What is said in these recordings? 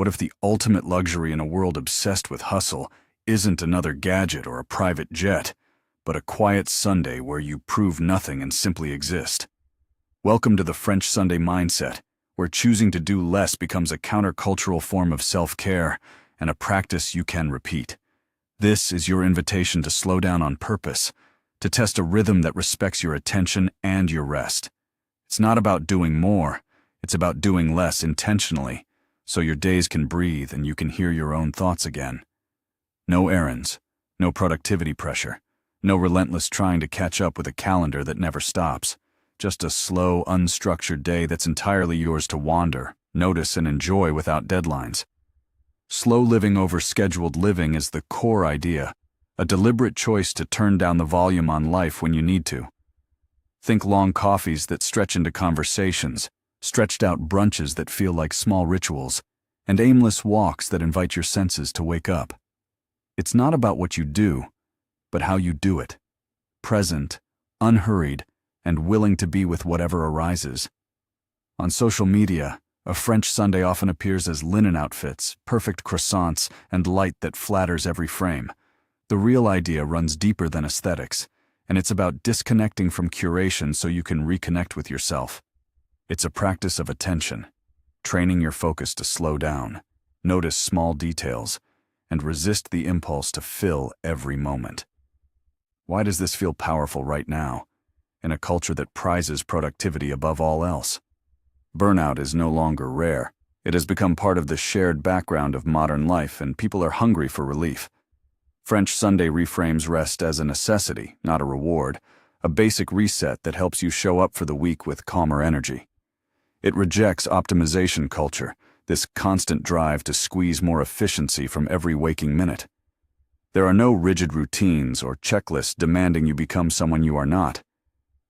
What if the ultimate luxury in a world obsessed with hustle isn't another gadget or a private jet, but a quiet Sunday where you prove nothing and simply exist? Welcome to the French Sunday mindset, where choosing to do less becomes a countercultural form of self-care and a practice you can repeat. This is your invitation to slow down on purpose, to test a rhythm that respects your attention and your rest. It's not about doing more, it's about doing less intentionally, so your days can breathe and you can hear your own thoughts again. No errands, no productivity pressure, no relentless trying to catch up with a calendar that never stops. Just a slow, unstructured day that's entirely yours to wander, notice, and enjoy without deadlines. Slow living over scheduled living is the core idea, a deliberate choice to turn down the volume on life when you need to. Think long coffees that stretch into conversations, stretched out brunches that feel like small rituals, and aimless walks that invite your senses to wake up. It's not about what you do, but how you do it. Present, unhurried, and willing to be with whatever arises. On social media, a French Sunday often appears as linen outfits, perfect croissants, and light that flatters every frame. The real idea runs deeper than aesthetics, and it's about disconnecting from curation so you can reconnect with yourself. It's a practice of attention, training your focus to slow down, notice small details, and resist the impulse to fill every moment. Why does this feel powerful right now, in a culture that prizes productivity above all else? Burnout is no longer rare. It has become part of the shared background of modern life, and people are hungry for relief. French Sunday reframes rest as a necessity, not a reward, a basic reset that helps you show up for the week with calmer energy. It rejects optimization culture, this constant drive to squeeze more efficiency from every waking minute. There are no rigid routines or checklists demanding you become someone you are not.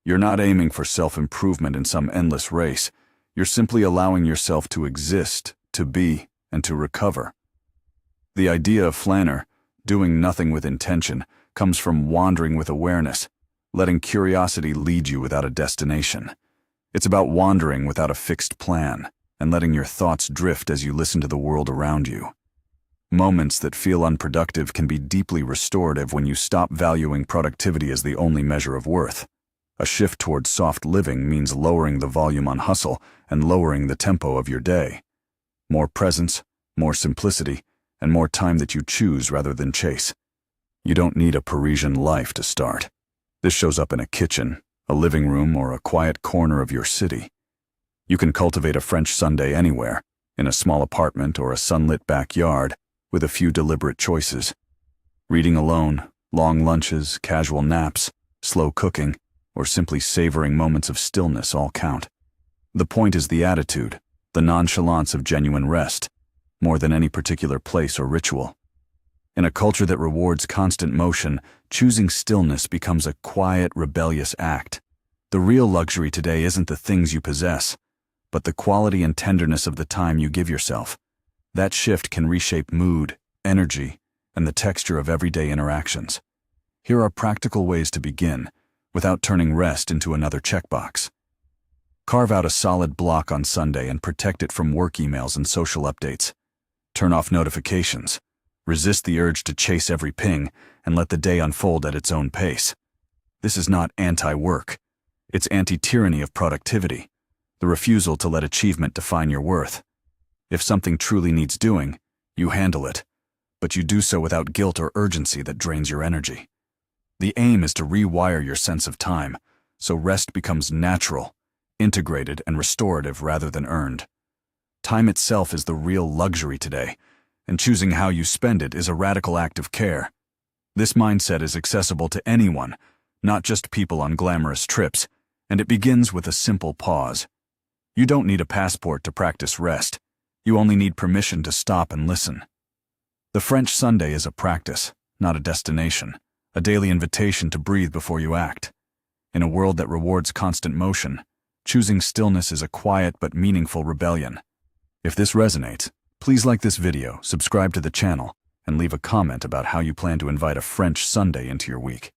You're not aiming for self-improvement in some endless race. You're simply allowing yourself to exist, to be, and to recover. The idea of flaneur, doing nothing with intention, comes from wandering with awareness, letting curiosity lead you without a destination. It's about wandering without a fixed plan, and letting your thoughts drift as you listen to the world around you. Moments that feel unproductive can be deeply restorative when you stop valuing productivity as the only measure of worth. A shift towards soft living means lowering the volume on hustle and lowering the tempo of your day. More presence, more simplicity, and more time that you choose rather than chase. You don't need a Parisian life to start. This shows up in a kitchen, a living room, or a quiet corner of your city. You can cultivate a French Sunday anywhere, in a small apartment or a sunlit backyard, with a few deliberate choices. Reading alone, long lunches, casual naps, slow cooking, or simply savoring moments of stillness all count. The point is the attitude, the nonchalance of genuine rest, more than any particular place or ritual. In a culture that rewards constant motion, choosing stillness becomes a quiet, rebellious act. The real luxury today isn't the things you possess, but the quality and tenderness of the time you give yourself. That shift can reshape mood, energy, and the texture of everyday interactions. Here are practical ways to begin, without turning rest into another checkbox. Carve out a solid block on Sunday and protect it from work emails and social updates. Turn off notifications. Resist the urge to chase every ping and let the day unfold at its own pace. This is not anti-work. It's anti-tyranny of productivity, the refusal to let achievement define your worth. If something truly needs doing, you handle it, but you do so without guilt or urgency that drains your energy. The aim is to rewire your sense of time, so rest becomes natural, integrated, and restorative rather than earned. Time itself is the real luxury today, and choosing how you spend it is a radical act of care. This mindset is accessible to anyone, not just people on glamorous trips, and it begins with a simple pause. You don't need a passport to practice rest. You only need permission to stop and listen. The French Sunday is a practice, not a destination, a daily invitation to breathe before you act. In a world that rewards constant motion, choosing stillness is a quiet but meaningful rebellion. If this resonates, please like this video, subscribe to the channel, and leave a comment about how you plan to invite a French Sunday into your week.